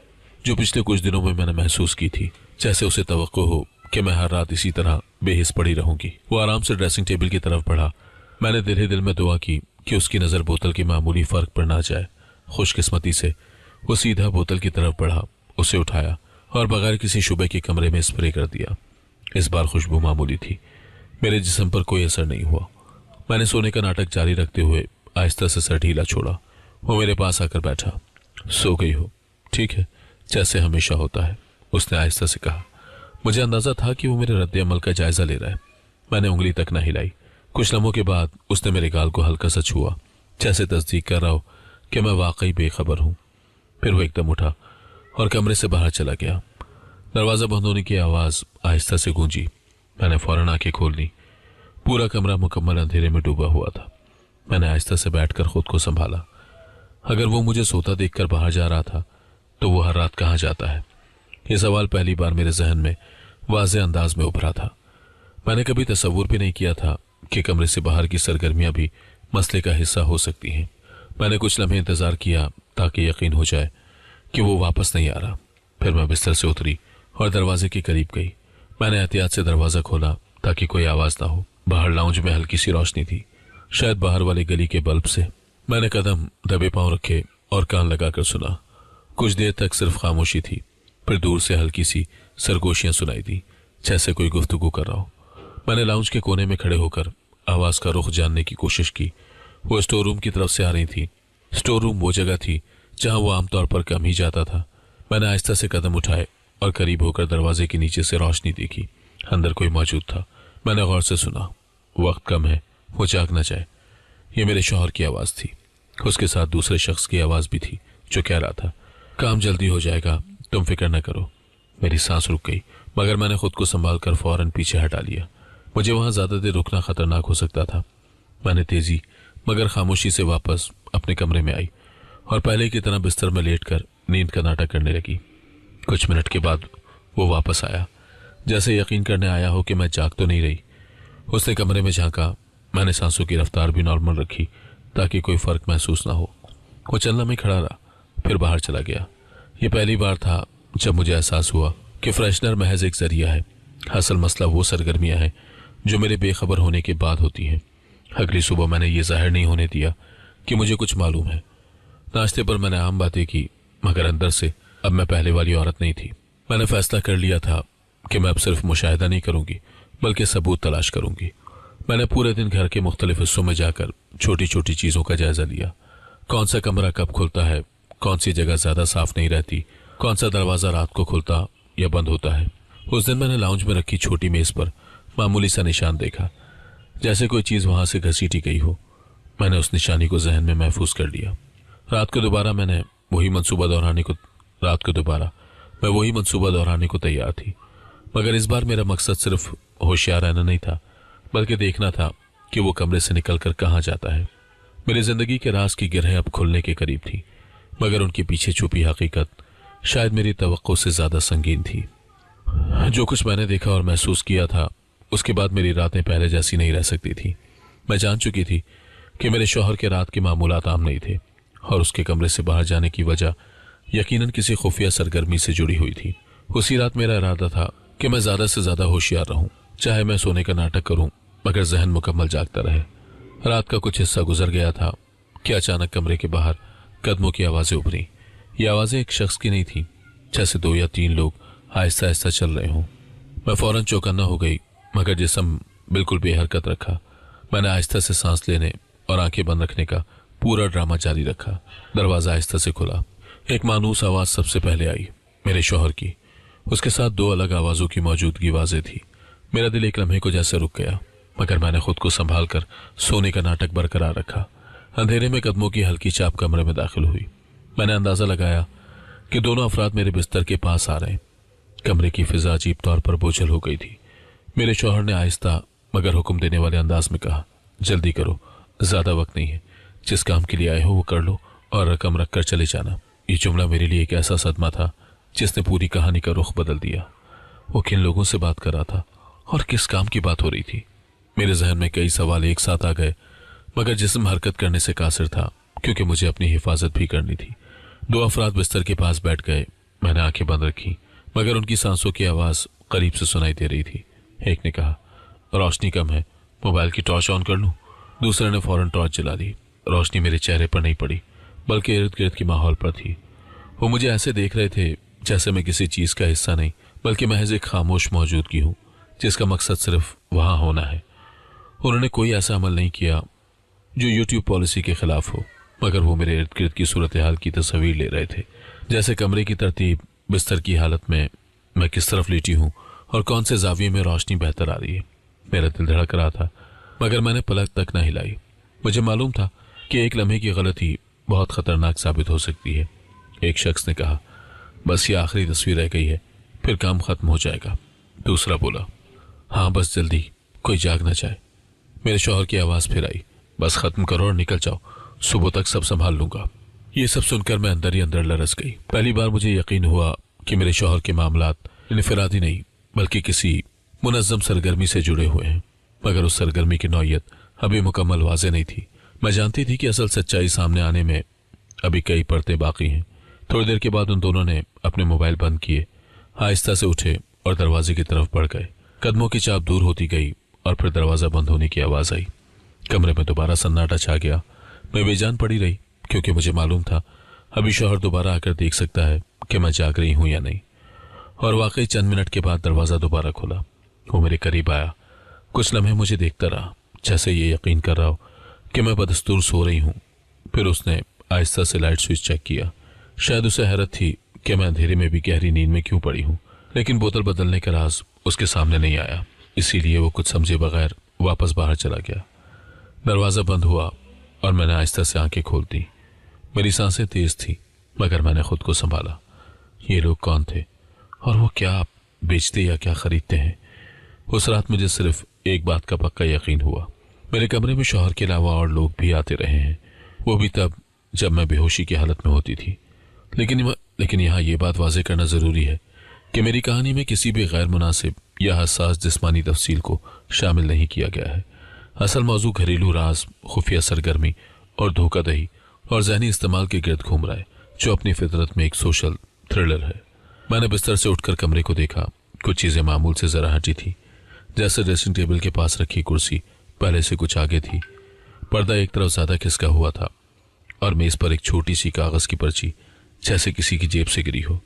Speaker 1: जो पिछले कुछ दिनों में मैंने महसूस की थी, जैसे उसे तवक्को हो कि मैं हर रात इसी तरह बेहिस पड़ी रहूंगी। वो आराम से ड्रेसिंग टेबल की तरफ बढ़ा। मैंने दिल ही दिल में दुआ की कि उसकी नज़र बोतल की मामूली फर्क पर ना जाए। खुशकिस्मती से वो सीधा बोतल की तरफ बढ़ा, उसे उठाया और बगैर किसी शुबे के कमरे में स्प्रे कर दिया। इस बार खुशबू मामूली थी, मेरे जिस्म पर कोई असर नहीं हुआ। मैंने सोने का नाटक जारी रखते हुए आहिस्ता से सर ढीला छोड़ा। वो मेरे पास आकर बैठा। सो गई हो? ठीक है, जैसे हमेशा होता है, उसने आहिस्ता से कहा। मुझे अंदाजा था कि वो मेरे रद्द अमल का जायजा ले रहा है। मैंने उंगली तक न हिलाई। कुछ लम्हों के बाद उसने मेरे गाल को हल्का सा छुआ, जैसे तस्दीक कर रहा हो कि मैं वाकई बेखबर हूं। फिर वो एकदम उठा और कमरे से बाहर चला गया। दरवाजा बंद होने की आवाज आहिस्ता से गूंजी। मैंने फौरन आंखें खोल ली। पूरा कमरा मुकम्मल अंधेरे में डूबा हुआ था। मैंने आहिस्ता से बैठकर खुद को संभाला। अगर वो मुझे सोता देखकर बाहर जा रहा था तो वो हर रात कहाँ जाता है? ये सवाल पहली बार मेरे जहन में वाज़ेह अंदाज में उभरा था। मैंने कभी तसव्वुर भी नहीं किया था कि कमरे से बाहर की सरगर्मियां भी मसले का हिस्सा हो सकती हैं। मैंने कुछ लम्हे इंतजार किया ताकि यकीन हो जाए कि वो वापस नहीं आ रहा। फिर मैं बिस्तर से उतरी और दरवाजे के करीब गई। मैंने एहतियात से दरवाजा खोला ताकि कोई आवाज ना हो। बाहर लाउंज में हल्की सी रोशनी थी, शायद बाहर वाली गली के बल्ब से। मैंने कदम दबे पांव रखे और कान लगाकर सुना। कुछ देर तक सिर्फ खामोशी थी, फिर दूर से हल्की सी सरगोशियां सुनाई दी, जैसे कोई गुफ्तगू कर रहा हो। मैंने लाउंज के कोने में खड़े होकर आवाज का रुख जानने की कोशिश की। वो स्टोर रूम की तरफ से आ रही थी। स्टोर रूम वो जगह थी जहां वो आमतौर पर कम ही जाता था। मैंने आहिस्ता से कदम उठाए और करीब होकर दरवाजे के नीचे से रोशनी देखी। अंदर कोई मौजूद था। मैंने गौर से सुना। वक्त कम है, वो जाग न जाए। ये मेरे शौहर की आवाज थी। उसके साथ दूसरे शख्स की आवाज भी थी जो कह रहा था, काम जल्दी हो जाएगा, तुम फिक्र न करो। मेरी सांस रुक गई, मगर मैंने खुद को संभाल कर फौरन पीछे हटा लिया। मुझे वहां ज्यादा देर रुकना खतरनाक हो सकता था। मैंने तेजी मगर खामोशी से वापस अपने कमरे में आई और पहले की तरह बिस्तर में लेटकर नींद का नाटक करने लगी। कुछ मिनट के बाद वो वापस आया, जैसे यकीन करने आया हो कि मैं जाग तो नहीं रही। उसने कमरे में झांका। मैंने सांसों की रफ्तार भी नॉर्मल रखी ताकि कोई फर्क महसूस ना हो। वो चलना में खड़ा रहा, फिर बाहर चला गया। ये पहली बार था जब मुझे एहसास हुआ कि फ्रेशनर महज एक जरिया है। असल मसला वो सरगर्मियां हैं जो मेरे बेखबर होने के बाद होती हैं। अगली सुबह मैंने ये जाहिर नहीं होने दिया कि मुझे कुछ मालूम है। नाश्ते पर मैंने आम बातें की, मगर अंदर से अब मैं पहले वाली औरत नहीं थी। मैंने फैसला कर लिया था कि मैं अब सिर्फ मुशाहिदा नहीं करूंगी बल्कि सबूत तलाश करूंगी। मैंने पूरे दिन घर के मुख्तलिफ हिस्सों में जाकर छोटी छोटी चीजों का जायजा लिया। कौन सा कमरा कब खुलता है, कौन सी जगह ज्यादा साफ नहीं रहती, कौन सा दरवाजा रात को खुलता या बंद होता है। उस दिन मैंने लाउंज में रखी छोटी मेज पर मामूली सा निशान देखा, जैसे कोई चीज वहां से घसीटी गई हो। मैंने उस निशानी को जहन में महफूज कर लिया। रात को दोबारा मैं वही मंसूबा दोहराने को तैयार थी, मगर इस बार मेरा मकसद सिर्फ होशियार रहना नहीं था बल्कि देखना था कि वो कमरे से निकलकर कहाँ जाता है। मेरी जिंदगी के राज की गिरह अब खुलने के करीब थी, मगर उनके पीछे छुपी हकीकत शायद मेरी तवक्को से ज्यादा संगीन थी। जो कुछ मैंने देखा और महसूस किया था, उसके बाद मेरी रातें पहले जैसी नहीं रह सकती थी। मैं जान चुकी थी कि मेरे शौहर के रात के मामूलात आम नहीं थे और उसके कमरे से बाहर जाने की वजह यकीनन किसी खुफिया सरगर्मी से जुड़ी हुई थी। उसी रात मेरा इरादा था कि मैं ज्यादा से ज्यादा होशियार रहूं, चाहे मैं सोने का नाटक करूं मगर जहन मुकम्मल जागता रहे। रात का कुछ हिस्सा गुजर गया था कि अचानक कमरे के बाहर कदमों की आवाजें उभरी। ये आवाजें एक शख्स की नहीं थी, जैसे 2 या 3 लोग आहिस्ता आहिस्ता चल रहे हों। मैं फौरन चौकन्ना हो गई, मगर जिस्म बिल्कुल बेहरकत रखा। मैंने आहिस्ता से सांस लेने और आंखें बंद रखने का पूरा ड्रामा जारी रखा। दरवाजा आहिस्ता से खुला। एक मानूस आवाज सबसे पहले आई, मेरे शौहर की। उसके साथ 2 अलग आवाजों की मौजूदगी वाज़ेह थी। मेरा दिल एक लम्हे को जैसे रुक गया, मगर मैंने खुद को संभाल कर सोने का नाटक बरकरार रखा। अंधेरे में कदमों की हल्की चाप कमरे में दाखिल हुई। मैंने अंदाजा लगाया कि दोनों अफराद मेरे बिस्तर के पास आ रहे हैं। कमरे की फिजा अजीब तौर पर बोझल हो गई थी। मेरे शौहर ने आहिस्ता मगर हुक्म देने वाले अंदाज में कहा, जल्दी करो, ज्यादा वक्त नहीं है, जिस काम के लिए आए हो वो कर लो और रकम रख कर चले जाना। ये जुमला मेरे लिए एक ऐसा सदमा था जिसने पूरी कहानी का रुख बदल दिया। वो किन लोगों से बात कर रहा था और किस काम की बात हो रही थी? मेरे जहन में कई सवाल एक साथ आ गए, मगर जिस्म हरकत करने से कासिर था, क्योंकि मुझे अपनी हिफाजत भी करनी थी। दो अफराद बिस्तर के पास बैठ गए। मैंने आंखें बंद रखी, मगर उनकी सांसों की आवाज करीब से सुनाई दे रही थी। एक ने कहा, रोशनी कम है, मोबाइल की टॉर्च ऑन कर लूं? दूसरे ने फौरन टॉर्च जला दी। रोशनी मेरे चेहरे पर नहीं पड़ी, बल्कि इर्द गिर्द के माहौल पर थी। वो मुझे ऐसे देख रहे थे जैसे मैं किसी चीज का हिस्सा नहीं, बल्कि महज एक खामोश मौजूदगी हूं, जिसका मकसद सिर्फ वहां होना है। उन्होंने कोई ऐसा अमल नहीं किया जो यूट्यूब पॉलिसी के खिलाफ हो, मगर वो मेरे इर्द गिर्द की सूरत हाल की तस्वीर ले रहे थे, जैसे कमरे की तरतीब, बिस्तर की हालत में मैं किस तरफ लेटी हूँ और कौन से जाविये में रोशनी बेहतर आ रही है। मेरा दिल धड़क रहा था, मगर मैंने पलक तक न हिलाई। मुझे मालूम था कि एक लम्हे की गलती बहुत खतरनाक साबित हो सकती है। एक शख्स ने कहा, बस ये आखिरी तस्वीर रह गई है, फिर काम खत्म हो जाएगा। दूसरा बोला, हाँ बस जल्दी, कोई जाग ना जाए। मेरे शौहर की आवाज फिर आई, बस खत्म करो और निकल जाओ, सुबह तक सब संभाल लूंगा। ये सब सुनकर मैं अंदर ही अंदर लरस गई। पहली बार मुझे यकीन हुआ कि मेरे शौहर के मामलात इनफरादी नहीं, बल्कि किसी मुनज़्ज़म सरगर्मी से जुड़े हुए हैं, मगर उस सरगर्मी की नौयत अभी मुकम्मल वाज़ेह नहीं थी। मैं जानती थी कि असल सच्चाई सामने आने में अभी कई परतें बाकी हैं। थोड़ी देर के बाद उन दोनों ने अपने मोबाइल बंद किए, आहिस्ता से उठे और दरवाजे की तरफ बढ़ गए। कदमों की चाप दूर होती गई और फिर दरवाज़ा बंद होने की आवाज़ आई। कमरे में दोबारा सन्नाटा छा गया। मैं बेजान पड़ी रही, क्योंकि मुझे मालूम था अभी शौहर दोबारा आकर देख सकता है कि मैं जाग रही हूं या नहीं। और वाकई चंद मिनट के बाद दरवाज़ा दोबारा खुला। वो मेरे करीब आया। कुछ लम्हे मुझे देखता रहा, जैसे ये यकीन कर रहा हो कि मैं बदस्तूर सो रही हूं। फिर उसने आहिस्ता से लाइट स्विच चेक किया। शायद उसे हैरत थी कि मैं अंधेरे में भी गहरी नींद में क्यों पड़ी हूं, लेकिन बोतल बदलने का राज उसके सामने नहीं आया, इसीलिए वो कुछ समझे बगैर वापस बाहर चला गया। दरवाज़ा बंद हुआ और मैंने आहिस्ता से आंखें खोल दी। मेरी सांसें तेज थी, मगर मैंने खुद को संभाला। ये लोग कौन थे और वो क्या बेचते या क्या खरीदते हैं? उस रात मुझे सिर्फ एक बात का पक्का यकीन हुआ, मेरे कमरे में शौहर के अलावा और लोग भी आते रहे हैं, वो भी तब जब मैं बेहोशी की हालत में होती थी। लेकिन यहाँ ये बात वाज़ेह करना ज़रूरी है कि मेरी कहानी में किसी भी गैर मुनासिब या हसास जिस्मानी तफसील को शामिल नहीं किया गया है। असल मौजू घरेलू राज, खुफिया सरगर्मी और धोखाधही और जहनी इस्तेमाल के गिर्द घूम रहा है, जो अपनी फितरत में एक सोशल थ्रिलर है। मैंने बिस्तर से उठकर कमरे को देखा। कुछ चीज़ें मामूल से ज़रा हटी थी, जैसे ड्रेसिंग टेबल के पास रखी कुर्सी पहले से कुछ आगे थी, पर्दा एक तरफ ज़्यादा खिसका हुआ था और मेज़ पर एक छोटी सी कागज़ की पर्ची जैसे किसी की जेब से गिरी हो।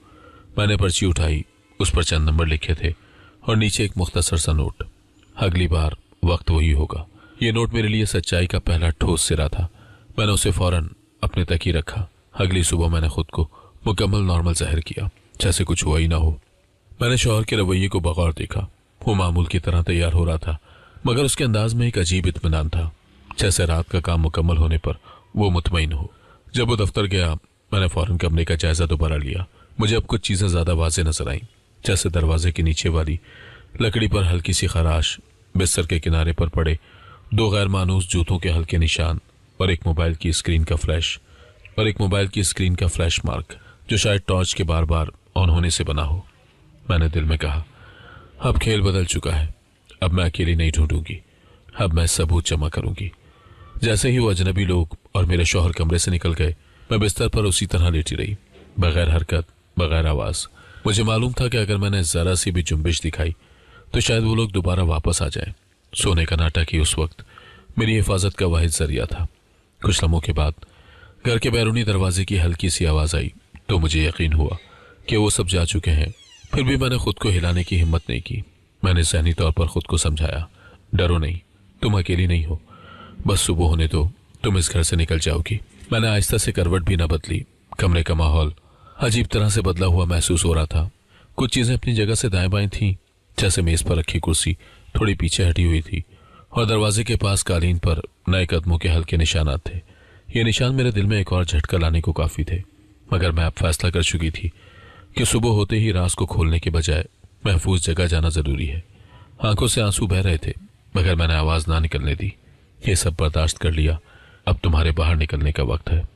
Speaker 1: मैंने पर्ची उठाई, उस पर चंद नंबर लिखे थे और नीचे एक मुख्तसर सा नोट, अगली बार वक्त वही होगा। ये नोट मेरे लिए सच्चाई का पहला ठोस सिरा था। मैंने उसे फौरन अपने तक ही रखा। अगली सुबह मैंने खुद को मुकम्मल नॉर्मल ज़ाहिर किया, जैसे कुछ हुआ ही ना हो। मैंने शौहर के रवैये को बगौर देखा। वो मामूल की तरह तैयार हो रहा था, मगर उसके अंदाज में एक अजीब इत्मीनान था, जैसे रात का काम मुकम्मल होने पर वो मुतमईन हो। जब वो दफ्तर गया, मैंने फौरन कमरे का जायजा दोबारा लिया। मुझे अब कुछ चीज़ें ज़्यादा वाज़ेह नजर आईं, जैसे दरवाजे के नीचे वाली लकड़ी पर हल्की सी खराश, बिस्तर के किनारे पर पड़े दो गैर मानूस जूतों के हल्के निशान और एक मोबाइल की स्क्रीन का फ्लैश मार्क, जो शायद टॉर्च के बार बार ऑन होने से बना हो। मैंने दिल में कहा, अब खेल बदल चुका है, अब मैं अकेली नहीं ढूंढूंगी, अब मैं सबूत जमा करूंगी। जैसे ही वो अजनबी लोग और मेरे शौहर कमरे से निकल गए, मैं बिस्तर पर उसी तरह लेटी रही, बगैर हरकत, बगैर आवाज। मुझे मालूम था कि अगर मैंने जरा सी भी जुम्बिश दिखाई तो शायद वो लोग दोबारा वापस आ जाए। सोने का नाटक ही उस वक्त मेरी हिफाजत का वाहिद जरिया था। कुछ लम्हों के बाद घर के बैरूनी दरवाजे की हल्की सी आवाज आई तो मुझे यकीन हुआ कि वो सब जा चुके हैं। फिर भी मैंने खुद को हिलाने की हिम्मत नहीं की। मैंने ज़हनी तौर पर खुद को समझाया, डरो नहीं, तुम अकेली नहीं हो, बस सुबह होने दो, तुम इस घर से निकल जाओगी। मैंने आहिस्ता से करवट भी न बदली। कमरे का माहौल अजीब तरह से बदला हुआ महसूस हो रहा था। कुछ चीज़ें अपनी जगह से दाएं बाएं थीं, जैसे मेज पर रखी कुर्सी थोड़ी पीछे हटी हुई थी और दरवाजे के पास कालीन पर नए कदमों के हल्के निशानात थे। ये निशान मेरे दिल में एक और झटका लाने को काफी थे, मगर मैं अब फैसला कर चुकी थी कि सुबह होते ही राज को खोलने के बजाय महफूज जगह जाना जरूरी है। आंखों से आंसू बह रहे थे, मगर मैंने आवाज ना निकलने दी। ये सब बर्दाश्त कर लिया, अब तुम्हारे बाहर निकलने का वक्त है।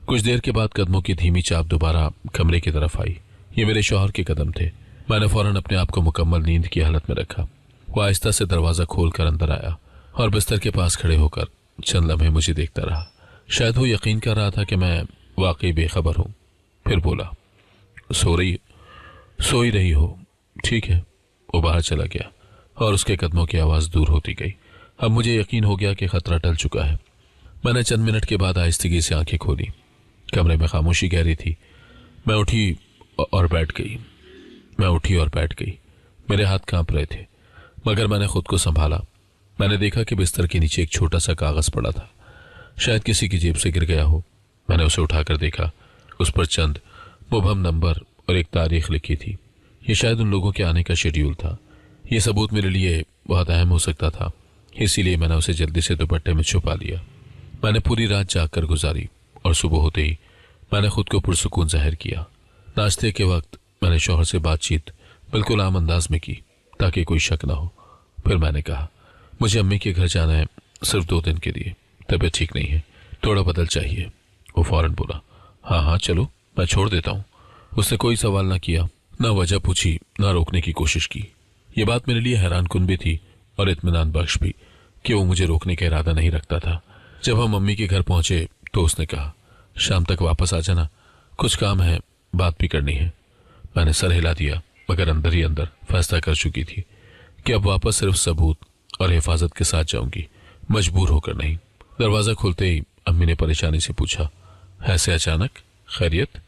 Speaker 1: कुछ देर के बाद कदमों की धीमी चाप दोबारा कमरे की तरफ आई। ये मेरे शौहर के कदम थे। मैंने फौरन अपने आप को मुकम्मल नींद की हालत में रखा। वो आहिस्ता से दरवाजा खोलकर अंदर आया और बिस्तर के पास खड़े होकर चंद लम्हे मुझे देखता रहा। शायद वो यकीन कर रहा था कि मैं वाकई बेखबर हूं। फिर बोला, सो ही रही हो, ठीक है। वो बाहर चला गया और उसके कदमों की आवाज दूर होती गई। अब मुझे यकीन हो गया कि खतरा टल चुका है। मैंने चंद मिनट के बाद आहिस्तगी से आंखें खोली। कमरे में खामोशी गहरी थी। मैं उठी और बैठ गई। मेरे हाथ कांप रहे थे, मगर मैंने खुद को संभाला। मैंने देखा कि बिस्तर के नीचे एक छोटा सा कागज पड़ा था, शायद किसी की जेब से गिर गया हो। मैंने उसे उठाकर देखा। उस पर चंद मुबहम नंबर और एक तारीख लिखी थी। ये शायद उन लोगों के आने का शेड्यूल था। यह सबूत मेरे लिए बहुत अहम हो सकता था, इसीलिए मैंने उसे जल्दी से दुपट्टे में छुपा लिया। मैंने पूरी रात जागकर गुजारी और सुबह होते ही मैंने खुद को पुरसुकून जाहिर किया। नाश्ते के वक्त मैंने शौहर से बातचीत बिल्कुल आम अंदाज में की ताकि कोई शक ना हो। फिर मैंने कहा, मुझे अम्मी के घर जाना है, सिर्फ 2 दिन के लिए। तबीयत ठीक नहीं है, थोड़ा बदल चाहिए। वो फौरन बोला, हाँ चलो, मैं छोड़ देता हूँ। उसने कोई सवाल ना किया, ना वजह पूछी, ना रोकने की कोशिश की। ये बात मेरे लिए हैरान कुन भी थी और इत्मीनान बख्श भी कि वो मुझे रोकने का इरादा नहीं रखता था। जब हम मम्मी के घर पहुंचे तो उसने कहा, शाम तक वापस आ जाना, कुछ काम है, बात भी करनी है। मैंने सर हिला दिया, मगर अंदर ही अंदर फैसला कर चुकी थी कि अब वापस सिर्फ सबूत और हिफाजत के साथ जाऊंगी, मजबूर होकर नहीं। दरवाजा खुलते ही अम्मी ने परेशानी से पूछा, ऐसे अचानक, खैरियत?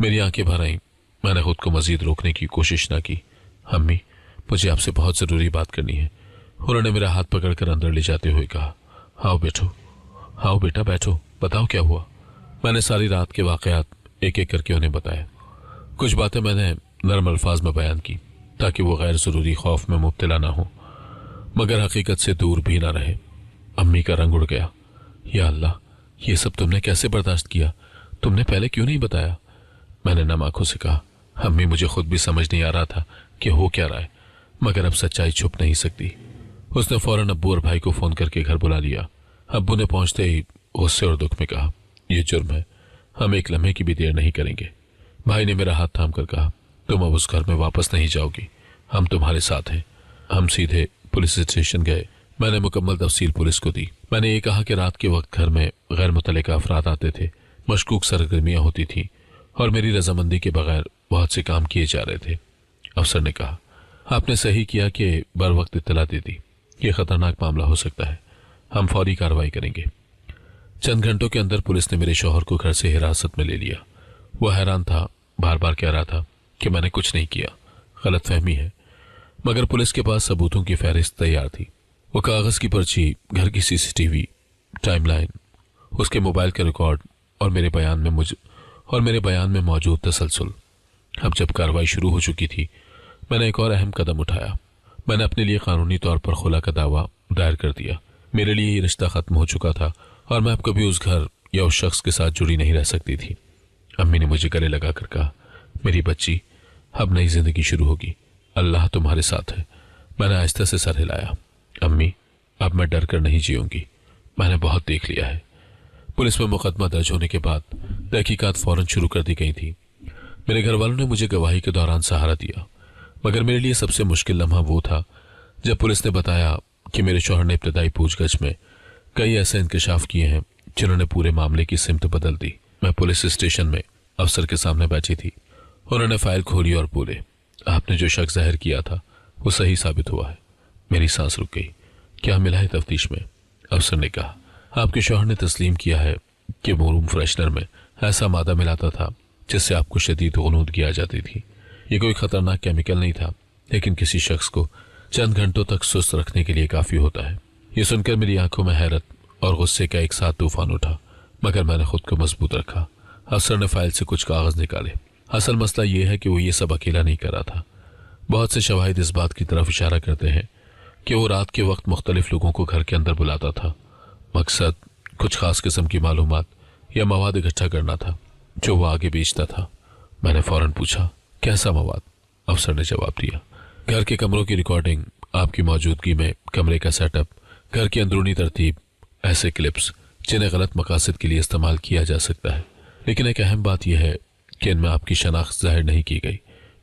Speaker 1: मेरी आंखें भर आईं। मैंने खुद को मजीद रोकने की कोशिश ना की। अम्मी, मुझे आपसे बहुत जरूरी बात करनी है। उन्होंने मेरा हाथ पकड़कर अंदर ले जाते हुए कहा, आओ बेटा बैठो, बताओ क्या हुआ। मैंने सारी रात के वाकयात एक एक करके उन्हें बताया। कुछ बातें मैंने नरम अल्फाज में बयान की ताकि वो गैर जरूरी खौफ में मुब्तला ना हो, मगर हकीकत से दूर भी ना रहे। अम्मी का रंग उड़ गया। या अल्लाह, ये सब तुमने कैसे बर्दाश्त किया? तुमने पहले क्यों नहीं बताया? मैंने नम आंखों से कहा, अम्मी, मुझे खुद भी समझ नहीं आ रहा था कि हो क्या रहा है, मगर अब सच्चाई छुप नहीं सकती। उसने फौरन अब्बू और भाई को फोन करके घर बुला लिया। अब्बू ने पहुंचते ही गुस्से और दुख में कहा, यह जुर्म है, हम एक लम्हे की भी देर नहीं करेंगे। भाई ने मेरा हाथ थाम कर कहा, तुम अब उस घर में वापस नहीं जाओगी, हम तुम्हारे साथ हैं। हम सीधे पुलिस स्टेशन गए। मैंने मुकम्मल तफसील पुलिस को दी। मैंने ये कहा कि रात के वक्त घर में गैर मुतल्लिका अफराद आते थे, मशकूक सरगर्मियां होती थीं और मेरी रजामंदी के बगैर बहुत से काम किए जा रहे थे। अफसर ने कहा, आपने सही किया कि बर वक्त इत्तला दे दी। ये खतरनाक मामला हो सकता है, हम फौरी कार्रवाई करेंगे। चंद घंटों के अंदर पुलिस ने मेरे शौहर को घर से हिरासत में ले लिया। वह हैरान था, बार बार कह रहा था कि मैंने कुछ नहीं किया, गलतफहमी है। मगर पुलिस के पास सबूतों की फहरिस्त तैयार थी। वो कागज की पर्ची, घर की सीसीटीवी, टाइमलाइन, उसके मोबाइल के रिकॉर्ड और मेरे बयान में मौजूद तसलसल। अब जब कार्रवाई शुरू हो चुकी थी, मैंने एक और अहम कदम उठाया। मैंने अपने लिए कानूनी तौर पर खुला का दावा दायर कर दिया। मेरे लिए ये रिश्ता खत्म हो चुका था और मैं अब कभी उस घर या उस शख्स के साथ जुड़ी नहीं रह सकती थी। अम्मी ने मुझे गले लगाकर कहा, मेरी बच्ची, अब नई जिंदगी शुरू होगी, अल्लाह तुम्हारे साथ है। मैंने आहिस्ता से सर हिलाया। अम्मी, अब मैं डर कर नहीं जीऊंगी, मैंने बहुत देख लिया है। पुलिस में मुकदमा दर्ज होने के बाद तहकीकात फौरन शुरू कर दी गई थी। मेरे घर वालों ने मुझे गवाही के दौरान सहारा दिया, मगर मेरे लिए सबसे मुश्किल लम्हा वो था जब पुलिस ने बताया कि मेरे शौहर ने इब्तदाई पूछगछ में कई ऐसे इंकशाफ किए हैं जिन्होंने पूरे मामले की सिमत बदल दी। मैं पुलिस स्टेशन में अफसर के सामने बैठी थी। उन्होंने फाइल खोली और बोले, आपने जो शक जाहिर किया था वो सही साबित हुआ है। मेरी सांस रुक गई। क्या मिला है तफ्तीश में? अफसर ने कहा, आपके शौहर ने तस्लीम किया है कि वो रूम फ्रेशनर में ऐसा मादा मिलाता था जिससे आपको शदीद गुनूदगी आ जाती थी। ये कोई खतरनाक केमिकल नहीं था, लेकिन किसी शख्स को चंद घंटों तक सुस्त रखने के लिए काफी होता है। ये सुनकर मेरी आंखों में हैरत और गुस्से का एक साथ तूफान उठा, मगर मैंने खुद को मजबूत रखा। अफसर ने फाइल से कुछ कागज निकाले। असल मसला यह है कि वो ये सब अकेला नहीं कर रहा था। बहुत से शवाहिद इस बात की तरफ इशारा करते हैं कि वो रात के वक्त मुख्तलिफ लोगों को घर के अंदर बुलाता था। मकसद कुछ खास किस्म की मालूमात या मवाद इकट्ठा करना था जो वो आगे बेचता था। मैंने फौरन पूछा, कैसा मवाद? अफसर ने जवाब दिया, घर के कमरों की रिकॉर्डिंग, आपकी मौजूदगी में कमरे का सेटअप, घर की अंदरूनी तरतीब, ऐसे क्लिप्स जिन्हें गलत मकासद के लिए इस्तेमाल किया जा सकता है। लेकिन एक अहम बात यह है कि इनमें आपकी शनाख्त जाहिर नहीं की गई।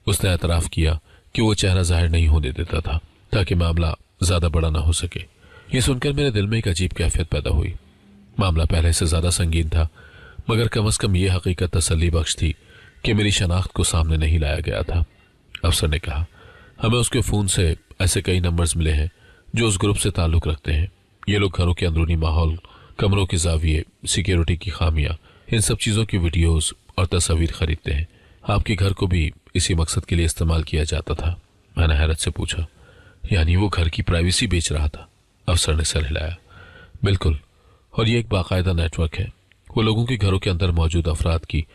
Speaker 1: उसने एतराफ़ किया कि वो चेहरा जाहिर नहीं होने देता था ताकि मामला ज़्यादा बड़ा ना हो सके। ये सुनकर मेरे दिल में एक अजीब कैफियत पैदा हुई। मामला पहले से ज़्यादा संगीन था, मगर कम अज़ कम ये हकीकत तसल्ली बख्श थी कि मेरी शनाख्त को सामने नहीं लाया गया था। अफसर ने कहा, हमें उसके फ़ोन से ऐसे कई नंबर्स मिले हैं जो उस ग्रुप से ताल्लुक़ रखते हैं। ये लोग घरों के अंदरूनी माहौल, कमरों के जाविये, सिक्योरिटी की खामियां, इन सब चीज़ों की वीडियोस और तस्वीर खरीदते हैं। आपके घर को भी इसी मकसद के लिए इस्तेमाल किया जाता था। मैंने हैरत से पूछा, यानी वो घर की प्राइवेसी बेच रहा था? अफसर ने सर हिलाया, बिल्कुल, और ये एक बाकायदा नेटवर्क है। वो लोगों के घरों के अंदर मौजूद अफराद की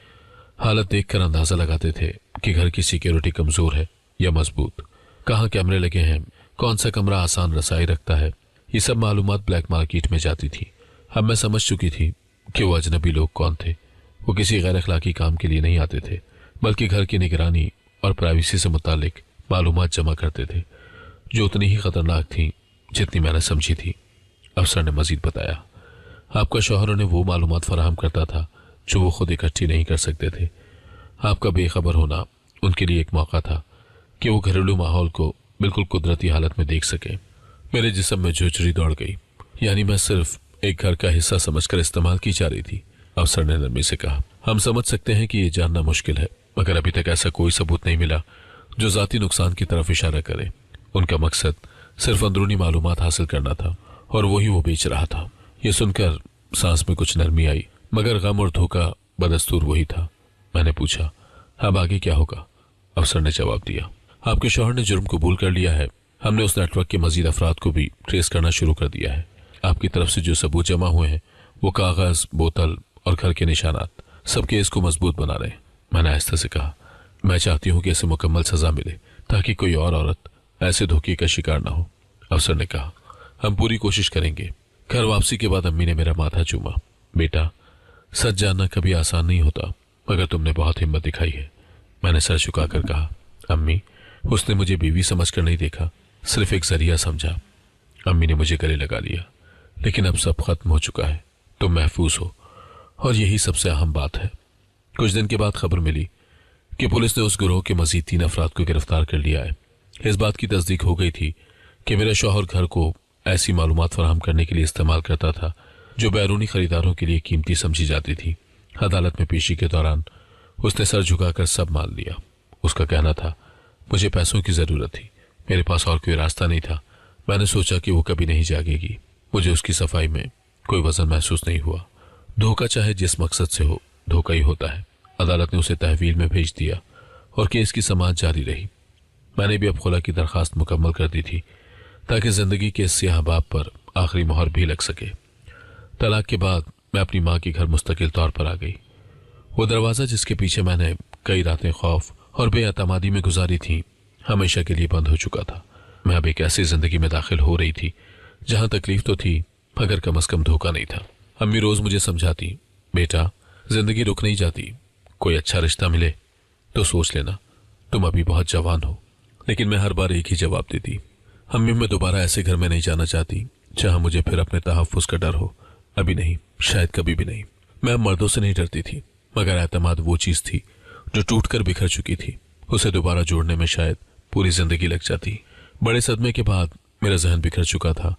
Speaker 1: हालत देखकर अंदाज़ा लगाते थे कि घर की सिक्योरिटी कमज़ोर है या मजबूत, कहाँ कैमरे लगे हैं, कौन सा कमरा आसान रसाई रखता है। ये सब मालूमात ब्लैक मार्केट में जाती थी। अब मैं समझ चुकी थी कि वो अजनबी लोग कौन थे। वो किसी गैर अखलाकी काम के लिए नहीं आते थे, बल्कि घर की निगरानी और प्राइवेसी से मुतालिक मालूमात जमा करते थे, जो उतनी ही खतरनाक थी जितनी मैंने समझी थी। अफसर ने मजीद बताया, आपका शौहर उन्हें वो मालूमात फराहम करता था जो वो खुद इकट्ठी नहीं कर सकते थे। आपका बेखबर होना उनके लिए एक मौका था कि वो घरेलू माहौल को बिल्कुल कुदरती हालत में देख सके। मेरे जिस्म में झुरझुरी दौड़ गई, यानी मैं सिर्फ एक घर का हिस्सा समझकर इस्तेमाल की जा रही थी। अफसर ने नरमी से कहा, हम समझ सकते हैं कि ये जानना मुश्किल है, मगर अभी तक ऐसा कोई सबूत नहीं मिला जो जाती नुकसान की तरफ इशारा करे। उनका मकसद सिर्फ अंदरूनी मालूमात हासिल करना था और वही वो बेच रहा था। ये सुनकर सांस में कुछ नरमी आई, मगर गम और धोखा बदस्तूर वही था। मैंने पूछा, अब आगे क्या होगा? अफसर ने जवाब दिया, आपके शौहर ने जुर्म कबूल कर लिया है। हमने उस नेटवर्क के मजीद अफराद को भी ट्रेस करना शुरू कर दिया है। आपकी तरफ से जो सबूत जमा हुए हैं वो कागज, बोतल और घर के निशानात सब केस को मजबूत बना रहे हैं। मैंने आहिस्ता से कहा, मैं चाहती हूँ कि इसे मुकम्मल सजा मिले ताकि कोई और औरत ऐसे धोखे का शिकार ना हो। अफसर ने कहा, हम पूरी कोशिश करेंगे। घर वापसी के बाद अम्मी ने मेरा माथा चूमा। बेटा, सच जानना कभी आसान नहीं होता, मगर तुमने बहुत हिम्मत दिखाई है। मैंने सर झुकाकर कहा, अम्मी, उसने मुझे बीवी समझकर नहीं देखा, सिर्फ एक जरिया समझा। अम्मी ने मुझे गले लगा लिया, लेकिन अब सब खत्म हो चुका है, तुम महफूज हो, और यही सबसे अहम बात है। कुछ दिन के बाद खबर मिली कि पुलिस ने उस गिरोह के मजीद 3 अफराद को गिरफ्तार कर लिया है। इस बात की तस्दीक हो गई थी कि मेरा शौहर घर को ऐसी मालूमात फराहम करने के लिए इस्तेमाल करता था जो बैरूनी खरीदारों के लिए कीमती समझी जाती थी। अदालत में पेशी के दौरान उसने सर झुकाकर सब मान लिया। उसका कहना था, मुझे पैसों की ज़रूरत थी, मेरे पास और कोई रास्ता नहीं था। मैंने सोचा कि वो कभी नहीं जागेगी। मुझे उसकी सफाई में कोई वजन महसूस नहीं हुआ। धोखा चाहे जिस मकसद से हो, धोखा ही होता है। अदालत ने उसे तहवील में भेज दिया और केस की समाअत जारी रही। मैंने भी अब खुला की दरखास्त मुकम्मल कर दी थी ताकि जिंदगी के स्याह बाब पर आखिरी मोहर भी लग सके। तलाक के बाद मैं अपनी माँ के घर मुस्तकिल तौर पर आ गई। वो दरवाज़ा जिसके पीछे मैंने कई रातें खौफ और बेअतमादी में गुजारी थी, हमेशा के लिए बंद हो चुका था। मैं अब एक ऐसी जिंदगी में दाखिल हो रही थी जहां तकलीफ तो थी, मगर कम अज कम धोखा नहीं था। अम्मी रोज मुझे समझाती, बेटा, जिंदगी रुक नहीं जाती, कोई अच्छा रिश्ता मिले तो सोच लेना, तुम अभी बहुत जवान हो। लेकिन मैं हर बार एक ही जवाब देती, अम्मी, मैं दोबारा ऐसे घर में नहीं जाना चाहती जहां मुझे फिर अपने तहफ्फुज़ का डर हो। अभी नहीं, शायद कभी भी नहीं। मैं अब मर्दों से नहीं डरती थी, मगर एतमाद वो चीज़ थी जो टूट कर बिखर चुकी थी। उसे दोबारा जोड़ने में शायद पूरी जिंदगी लग जाती। बड़े सदमे के बाद मेरा जहन बिखर चुका था।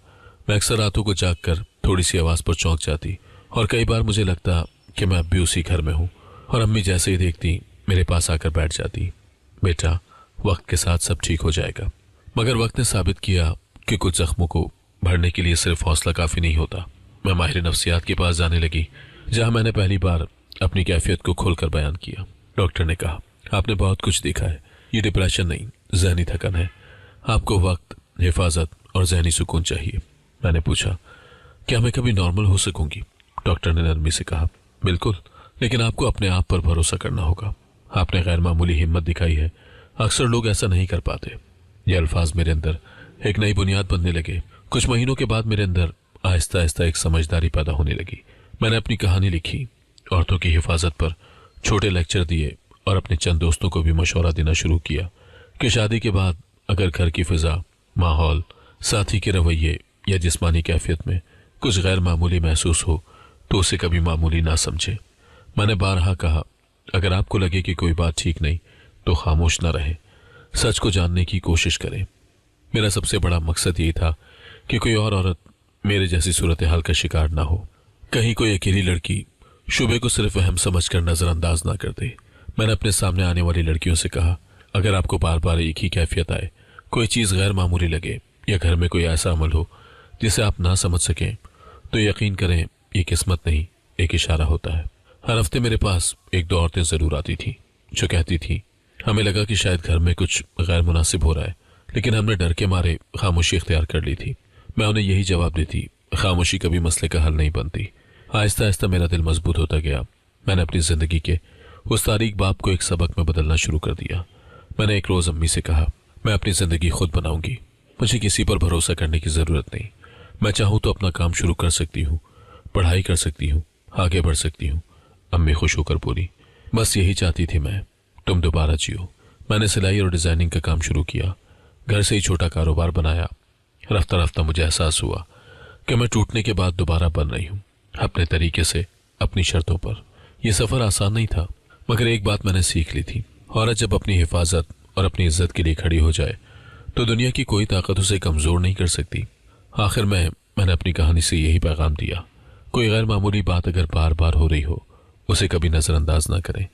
Speaker 1: मैं अक्सर रातों को जाग कर थोड़ी सी आवाज़ पर चौंक जाती और कई बार मुझे लगता कि मैं अब भी उसी घर में हूँ। और अम्मी जैसे ही देखती मेरे पास आकर बैठ जाती, बेटा, वक्त के साथ सब ठीक हो जाएगा। मगर वक्त ने साबित किया कि कुछ जख्मों को भरने के लिए सिर्फ हौसला काफ़ी नहीं होता। मैं माहिर नफ्सियात के पास जाने लगी, जहाँ मैंने पहली बार अपनी कैफियत को खोलकर बयान किया। डॉक्टर ने कहा, आपने बहुत कुछ देखा है, ये डिप्रेशन नहीं, जहनी थकन है। आपको वक्त, हिफाजत और जहनी सुकून चाहिए। मैंने पूछा, क्या मैं कभी नॉर्मल हो सकूंगी? डॉक्टर ने नरमी से कहा, बिल्कुल, लेकिन आपको अपने आप पर भरोसा करना होगा। आपने गैर मामूली हिम्मत दिखाई है, अक्सर लोग ऐसा नहीं कर पाते। ये अल्फाज मेरे अंदर एक नई बुनियाद बनने लगे। कुछ महीनों के बाद मेरे अंदर आहिस्ता आहिस्ता एक समझदारी पैदा होने लगी। मैंने अपनी कहानी लिखी, औरतों की हिफाजत पर छोटे लेक्चर दिए और अपने चंद दोस्तों को भी मशवरा देना शुरू किया कि शादी के बाद अगर घर की फिजा, माहौल, साथी के रवैये या जिस्मानी कैफियत में कुछ गैर मामूली महसूस हो तो उसे कभी मामूली ना समझे। मैंने बारहा कहा, अगर आपको लगे कि कोई बात ठीक नहीं तो खामोश ना रहे, सच को जानने की कोशिश करें। मेरा सबसे बड़ा मकसद यही था कि कोई और औरत मेरे जैसी सूरत हाल का शिकार ना हो। कहीं कोई अकेली लड़की शुबे को सिर्फ अहम समझकर नजरअंदाज ना कर दे। मैंने अपने सामने आने वाली लड़कियों से कहा, अगर आपको बार बार एक ही कैफियत आए, कोई चीज़ गैर मामूली लगे या घर में कोई ऐसा अमल हो जिसे आप ना समझ सकें, तो यकीन करें ये किस्मत नहीं, एक इशारा होता है। हर हफ्ते मेरे पास एक दो औरतें ज़रूर आती थीं जो कहती थीं, हमें लगा कि शायद घर में कुछ गैर मुनासिब हो रहा है, लेकिन हमने डर के मारे खामोशी इख्तियार कर ली थी। मैं उन्हें यही जवाब देती, खामोशी कभी मसले का हल नहीं बनती। आहिस्ता आहिस्ता मेरा दिल मजबूत होता गया। मैंने अपनी ज़िंदगी के उस तारीख बाब को एक सबक में बदलना शुरू कर दिया। मैंने एक रोज़ अम्मी से कहा, मैं अपनी ज़िंदगी खुद बनाऊंगी, मुझे किसी पर भरोसा करने की ज़रूरत नहीं। मैं चाहूँ तो अपना काम शुरू कर सकती हूँ, पढ़ाई कर सकती हूँ, आगे बढ़ सकती हूँ। अम्मी खुश होकर बोली, बस यही चाहती थी मैं, तुम दोबारा जियो। मैंने सिलाई और डिज़ाइनिंग का काम शुरू किया, घर से ही छोटा कारोबार बनाया। रफ्ता रफ्ता मुझे एहसास हुआ कि मैं टूटने के बाद दोबारा बन रही हूँ, अपने तरीके से, अपनी शर्तों पर। यह सफ़र आसान नहीं था, मगर एक बात मैंने सीख ली थी, औरत जब अपनी हिफाजत और अपनी इज्जत के लिए खड़ी हो जाए तो दुनिया की कोई ताकत उसे कमज़ोर नहीं कर सकती। आखिर में मैंने अपनी कहानी से यही पैगाम दिया, कोई गैर मामूली बात अगर बार बार हो रही हो, उसे कभी नज़रअंदाज ना करें,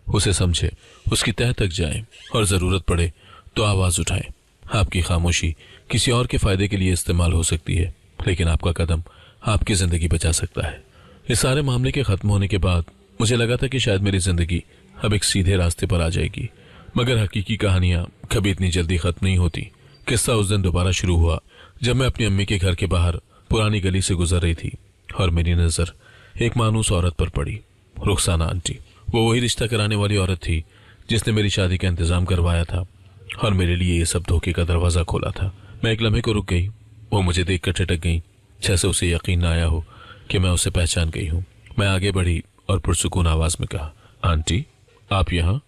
Speaker 1: उसे समझे, उसकी तह तक जाएं और ज़रूरत पड़े तो आवाज़ उठाएं। आपकी खामोशी किसी और के फ़ायदे के लिए इस्तेमाल हो सकती है, लेकिन आपका कदम आपकी ज़िंदगी बचा सकता है। इस सारे मामले के ख़त्म होने के बाद मुझे लगा था कि शायद मेरी ज़िंदगी अब एक सीधे रास्ते पर आ जाएगी, मगर हकीकी कहानियाँ कभी इतनी जल्दी ख़त्म नहीं होती। किस्सा उस दिन दोबारा शुरू हुआ जब मैं अपनी अम्मी के घर के बाहर पुरानी गली से गुजर रही थी और मेरी नज़र एक मानूस औरत पर पड़ी, रुखसाना आंटी। वो वही रिश्ता कराने वाली औरत थी जिसने मेरी शादी का इंतज़ाम करवाया था और मेरे लिए ये सब धोखे का दरवाज़ा खोला था। मैं एक लम्हे को रुक गई। वो मुझे देख कर ठिठक गई, जैसे उसे यकीन ना आया हो कि मैं उसे पहचान गई हूँ। मैं आगे बढ़ी और पुरसुकून आवाज़ में कहा, आंटी आप यहाँ?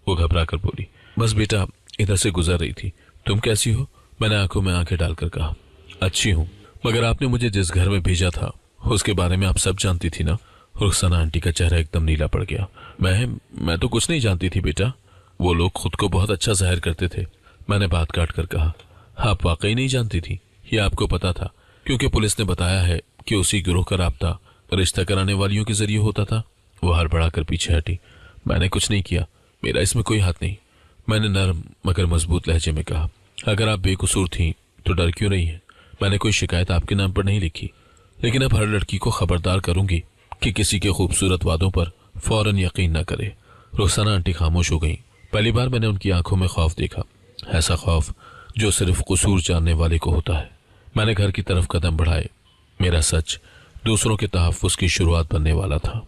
Speaker 1: वो घबरा कर बोली, बस बेटा इधर से गुजर रही थी, तुम कैसी हो? मैंने आंखों में आंखें डालकर कहा, अच्छी हूँ, मगर आपने मुझे जिस घर में भेजा था उसके बारे में आप सब जानती थी ना? रुखसाना आंटी का चेहरा एकदम नीला पड़ गया। मैं तो कुछ नहीं जानती थी बेटा, वो लोग खुद को बहुत अच्छा जाहिर करते थे। मैंने बात काट कर कहा, आप वाकई नहीं जानती थी? ये आपको पता था क्योंकि पुलिस ने बताया है कि उसी गिरोह का राब्ता रिश्ता कराने वालियों के जरिए होता था। वो हड़बड़ा कर पीछे हटी। मैंने कुछ नहीं किया, मेरा इसमें कोई हाथ नहीं। मैंने नरम मगर मजबूत लहजे में कहा, अगर आप बेकसूर थी तो डर क्यों रही हैं? मैंने कोई शिकायत आपके नाम पर नहीं लिखी, लेकिन अब हर लड़की को खबरदार करूंगी कि किसी के खूबसूरत वादों पर फौरन यकीन न करे। रुखसाना आंटी खामोश हो गई। पहली बार मैंने उनकी आंखों में खौफ देखा, ऐसा खौफ जो सिर्फ कसूर जानने वाले को होता है। मैंने घर की तरफ कदम बढ़ाए। मेरा सच दूसरों के तहफ्फुज़ की शुरुआत बनने वाला था।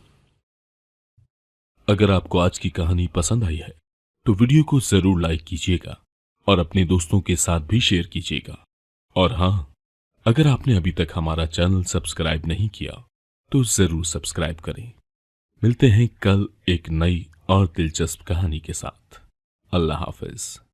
Speaker 2: अगर आपको आज की कहानी पसंद आई है तो वीडियो को जरूर लाइक कीजिएगा और अपने दोस्तों के साथ भी शेयर कीजिएगा। और हाँ, अगर आपने अभी तक हमारा चैनल सब्सक्राइब नहीं किया तो जरूर सब्सक्राइब करें। मिलते हैं कल एक नई और दिलचस्प कहानी के साथ। अल्लाह हाफिज।